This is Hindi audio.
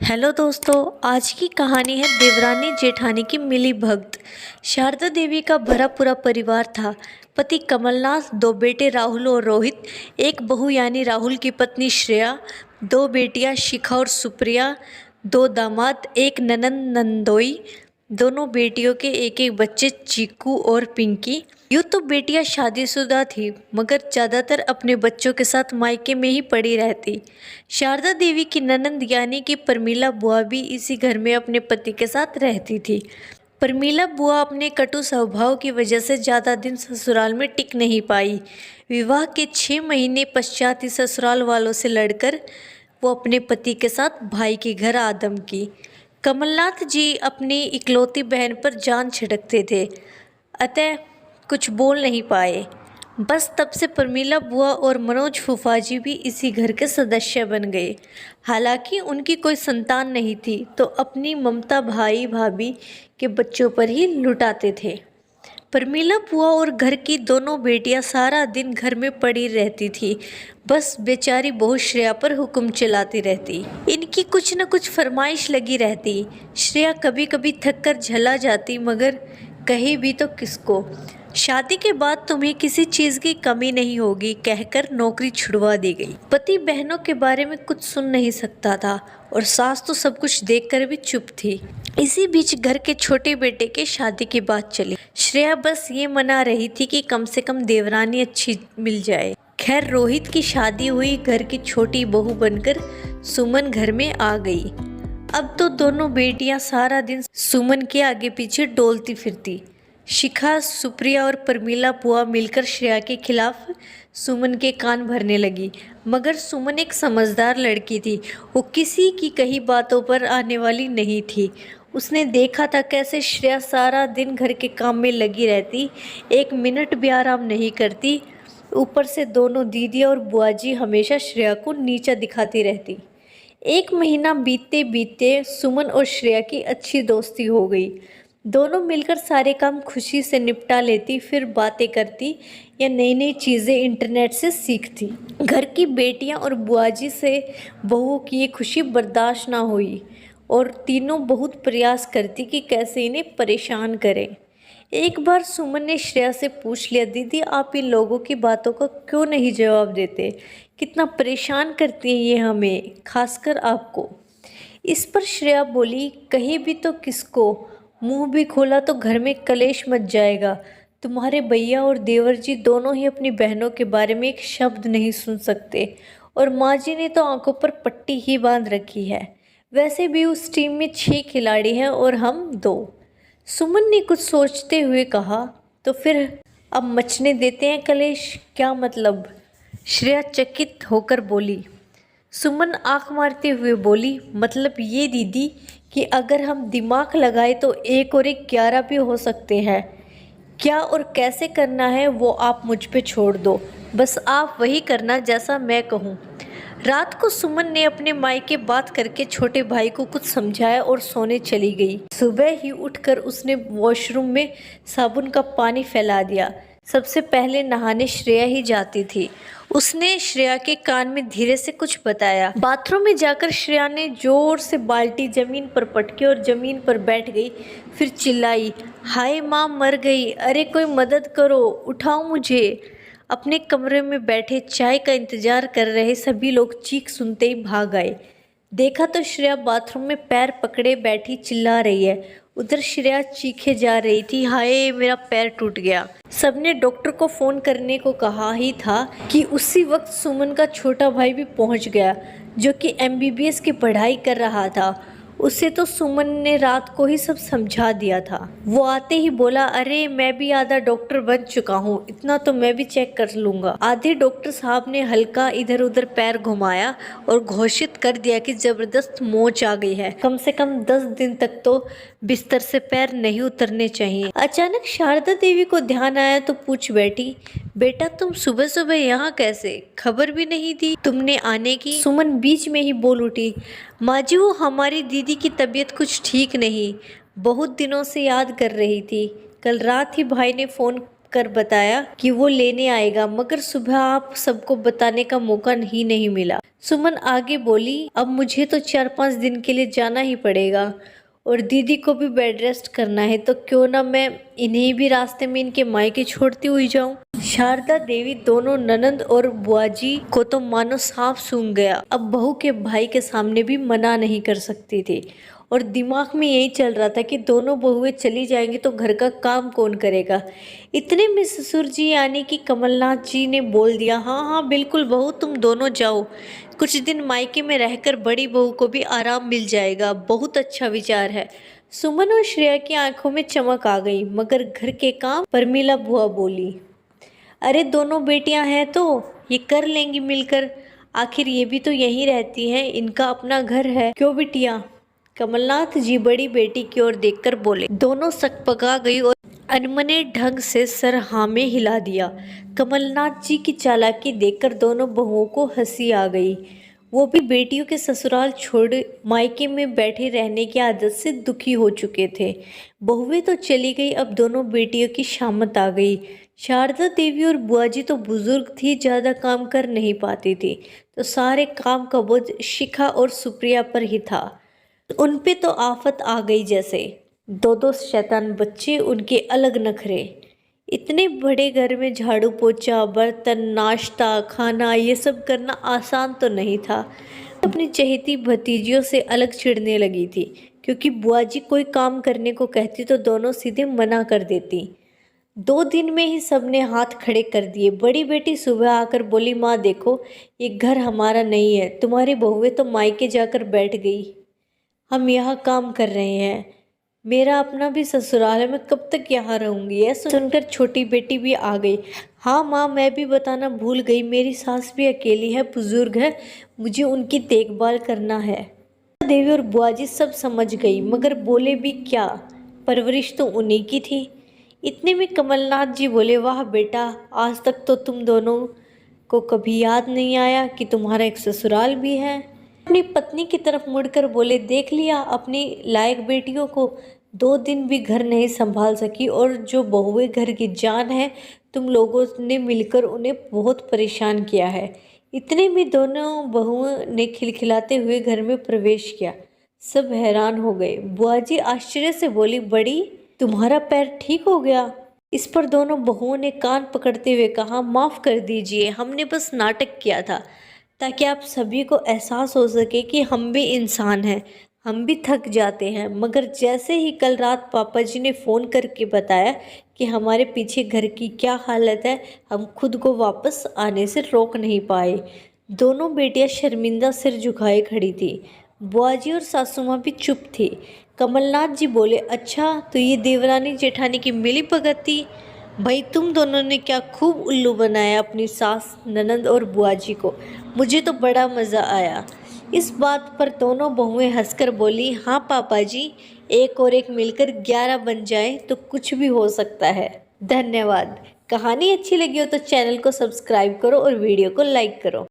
हेलो दोस्तों, आज की कहानी है देवरानी जेठानी की मिली भगत। शारदा देवी का भरा पूरा परिवार था। पति कमलनाथ, दो बेटे राहुल और रोहित, एक बहू यानी राहुल की पत्नी श्रेया, दो बेटियां शिखा और सुप्रिया, दो दामाद, एक ननंद नंदोई। दोनों बेटियों के एक एक बच्चे चीकू और पिंकी। यूँ तो बेटियां शादीशुदा थी, मगर ज़्यादातर अपने बच्चों के साथ मायके में ही पड़ी रहती। शारदा देवी की ननंद यानी कि प्रमीला बुआ भी इसी घर में अपने पति के साथ रहती थी। प्रमीला बुआ अपने कटु स्वभाव की वजह से ज़्यादा दिन ससुराल में टिक नहीं पाई। विवाह के 6 महीने पश्चात ही ससुराल वालों से लड़कर वो अपने पति के साथ भाई के घर आदम की। कमलनाथ जी अपनी इकलौती बहन पर जान छिड़कते थे, अतः कुछ बोल नहीं पाए। बस तब से प्रमीला बुआ और मनोज फूफा जी भी इसी घर के सदस्य बन गए। हालांकि उनकी कोई संतान नहीं थी, तो अपनी ममता भाई भाभी के बच्चों पर ही लुटाते थे। प्रमीला बुआ और घर की दोनों बेटियां सारा दिन घर में पड़ी रहती थी। बस बेचारी बहू श्रेया पर हुक्म चलाती रहती। इनकी कुछ न कुछ फरमाइश लगी रहती। श्रेया कभी कभी थक कर झला जाती, मगर कही भी तो किसको। शादी के बाद तुम्हें किसी चीज की कमी नहीं होगी कहकर नौकरी छुड़वा दी गई। पति बहनों के बारे में कुछ सुन नहीं सकता था और सास तो सब कुछ देखकर भी चुप थी। इसी बीच घर के छोटे बेटे के शादी की बात चली। श्रेया बस ये मना रही थी कि कम से कम देवरानी अच्छी मिल जाए। खैर, रोहित की शादी हुई। घर की छोटी बहू बनकर सुमन घर में आ गई। अब तो दोनों बेटियां सारा दिन सुमन के आगे पीछे डोलती फिरती। शिखा, सुप्रिया और प्रमीला बुआ मिलकर श्रेया के खिलाफ सुमन के कान भरने लगी। मगर सुमन एक समझदार लड़की थी, वो किसी की कही बातों पर आने वाली नहीं थी। उसने देखा था कैसे श्रेया सारा दिन घर के काम में लगी रहती, एक मिनट भी आराम नहीं करती। ऊपर से दोनों दीदी और बुआ जी हमेशा श्रेया को नीचा दिखाती रहती। एक महीना बीतते बीतते सुमन और श्रेया की अच्छी दोस्ती हो गई। दोनों मिलकर सारे काम खुशी से निपटा लेती, फिर बातें करती या नई नई चीज़ें इंटरनेट से सीखती। घर की बेटियां और बुआजी से बहू की ये खुशी बर्दाश्त ना हुई और तीनों बहुत प्रयास करती कि कैसे इन्हें परेशान करें। एक बार सुमन ने श्रेया से पूछ लिया, दीदी आप इन लोगों की बातों का क्यों नहीं जवाब देते? कितना परेशान करती हैं ये हमें, खासकर आपको। इस पर श्रेया बोली, कहीं भी तो किसको, मुंह भी खोला तो घर में कलेश मच जाएगा। तुम्हारे भैया और देवर जी दोनों ही अपनी बहनों के बारे में एक शब्द नहीं सुन सकते, और माँ जी ने तो आंखों पर पट्टी ही बांध रखी है। वैसे भी उस टीम में 6 खिलाड़ी हैं और हम 2। सुमन ने कुछ सोचते हुए कहा, तो फिर अब मचने देते हैं कलेश, क्या मतलब? श्रेया चकित होकर बोली। सुमन आंख मारते हुए बोली, मतलब ये दीदी कि अगर हम दिमाग लगाए तो 1 और 1 11 भी हो सकते हैं। क्या और कैसे करना है वो आप मुझ पे छोड़ दो, बस आप वही करना जैसा मैं कहूँ। रात को सुमन ने अपने मायके बात करके छोटे भाई को कुछ समझाया और सोने चली गई। सुबह ही उठकर उसने वॉशरूम में साबुन का पानी फैला दिया। सबसे पहले नहाने श्रेया ही जाती थी। उसने श्रेया के कान में धीरे से कुछ बताया। बाथरूम में जाकर श्रेया ने जोर से बाल्टी जमीन पर पटकी और जमीन पर बैठ गई। फिर चिल्लाई, हाय माँ मर गई, अरे कोई मदद करो, उठाओ मुझे। अपने कमरे में बैठे चाय का इंतजार कर रहे सभी लोग चीख सुनते ही भाग आए। देखा तो श्रेया बाथरूम में पैर पकड़े बैठी चिल्ला रही है। उधर श्रेया चीखे जा रही थी, हाय मेरा पैर टूट गया। सबने डॉक्टर को फोन करने को कहा ही था कि उसी वक्त सुमन का छोटा भाई भी पहुंच गया, जो कि MBBS की पढ़ाई कर रहा था। उसे तो सुमन ने रात को ही सब समझा दिया था। वो आते ही बोला, अरे मैं भी आधा डॉक्टर बन चुका हूँ, इतना तो मैं भी चेक कर लूँगा। आधे डॉक्टर साहब ने हल्का इधर उधर पैर घुमाया और घोषित कर दिया कि जबरदस्त मोच आ गई है, कम से कम 10 दिन तक तो बिस्तर से पैर नहीं उतरने चाहिए। अचानक शारदा देवी को ध्यान आया तो पूछ बैठी, बेटा तुम सुबह सुबह यहाँ कैसे, खबर भी नहीं दी तुमने आने की? सुमन बीच में ही बोल उठी, माँ जी वो हमारी दीदी की तबीयत कुछ ठीक नहीं, बहुत दिनों से याद कर रही थी। कल रात ही भाई ने फ़ोन कर बताया कि वो लेने आएगा, मगर सुबह आप सबको बताने का मौका ही नहीं मिला। सुमन आगे बोली, अब मुझे तो 4-5 दिन के लिए जाना ही पड़ेगा और दीदी को भी बेड रेस्ट करना है, तो क्यों ना मैं इन्हें भी रास्ते में इनके मायके छोड़ती हुई जाऊं। शारदा देवी दोनों ननंद और बुआजी को तो मानो सांप सूंघ गया। अब बहू के भाई के सामने भी मना नहीं कर सकती थी और दिमाग में यही चल रहा था कि दोनों बहुएं चली जाएंगी तो घर का काम कौन करेगा। इतने में ससुर जी यानी कि कमलनाथ जी ने बोल दिया, हाँ हाँ बिल्कुल बहू, तुम दोनों जाओ, कुछ दिन मायके में रहकर बड़ी बहू को भी आराम मिल जाएगा, बहुत अच्छा विचार है। सुमन और श्रेया की आंखों में चमक आ गई, मगर घर के काम परमिला बुआ बोली, अरे दोनों बेटियां हैं तो ये कर लेंगी मिलकर, आखिर ये भी तो यहीं रहती हैं, इनका अपना घर है, क्यों बिटिया। कमलनाथ जी बड़ी बेटी की ओर देखकर बोले। दोनों सकपका गई और अनमने ढंग से सर हाँ में हिला दिया। कमलनाथ जी की चालाकी देखकर दोनों बहुओं को हंसी आ गई। वो भी बेटियों के ससुराल छोड़ मायके में बैठे रहने की आदत से दुखी हो चुके थे। बहुएं तो चली गई, अब दोनों बेटियों की शामत आ गई। शारदा देवी और बुआजी तो बुजुर्ग थी, ज़्यादा काम कर नहीं पाती थी, तो सारे काम का बोझ शिखा और सुप्रिया पर ही था। उन पे तो आफत आ गई जैसे। दो शैतान बच्चे, उनके अलग नखरे। इतने बड़े घर में झाड़ू पोछा, बर्तन, नाश्ता, खाना ये सब करना आसान तो नहीं था। अपनी चहेती भतीजियों से अलग चिढ़ने लगी थी, क्योंकि बुआ जी कोई काम करने को कहती तो दोनों सीधे मना कर देती। 2 दिन में ही सबने हाथ खड़े कर दिए। बड़ी बेटी सुबह आकर बोली, माँ देखो ये घर हमारा नहीं है, तुम्हारी बहुएं तो मायके जाकर बैठ गई, हम यहाँ काम कर रहे हैं, मेरा अपना भी ससुराल है, मैं कब तक यहाँ रहूँगी। ऐसा सुनकर छोटी बेटी भी आ गई। हाँ माँ, मैं भी बताना भूल गई, मेरी सास भी अकेली है, बुजुर्ग है, मुझे उनकी देखभाल करना है। देवी और बुआजी सब समझ गई, मगर बोले भी क्या, परवरिश तो उन्हीं की थी। इतने में कमलनाथ जी बोले, वाह बेटा, आज तक तो तुम दोनों को कभी याद नहीं आया कि तुम्हारा एक ससुराल भी है। अपनी पत्नी की तरफ मुड़कर बोले, देख लिया अपनी लायक बेटियों को, 2 दिन भी घर नहीं संभाल सकी, और जो बहुएं घर की जान है, तुम लोगों ने मिलकर उन्हें बहुत परेशान किया है। इतने में दोनों बहुओं ने खिलखिलाते हुए घर में प्रवेश किया। सब हैरान हो गए। बुआजी आश्चर्य से बोली, बड़ी तुम्हारा पैर ठीक हो गया। इस पर दोनों बहुओं ने कान पकड़ते हुए कहा, माफ़ कर दीजिए, हमने बस नाटक किया था ताकि आप सभी को एहसास हो सके कि हम भी इंसान हैं, हम भी थक जाते हैं। मगर जैसे ही कल रात पापा जी ने फ़ोन करके बताया कि हमारे पीछे घर की क्या हालत है, हम खुद को वापस आने से रोक नहीं पाए। दोनों बेटियां शर्मिंदा सिर झुकाए खड़ी थी। बुआजी और सासू माँ भी चुप थी। कमलनाथ जी बोले, अच्छा तो ये देवरानी जेठानी की मिली भगत थी। भाई तुम दोनों ने क्या खूब उल्लू बनाया अपनी सास, ननंद और बुआजी को, मुझे तो बड़ा मज़ा आया। इस बात पर दोनों बहुएं हंसकर बोली, हाँ पापा जी, एक और एक मिलकर 11 बन जाए तो कुछ भी हो सकता है। धन्यवाद। कहानी अच्छी लगी हो तो चैनल को सब्सक्राइब करो और वीडियो को लाइक करो।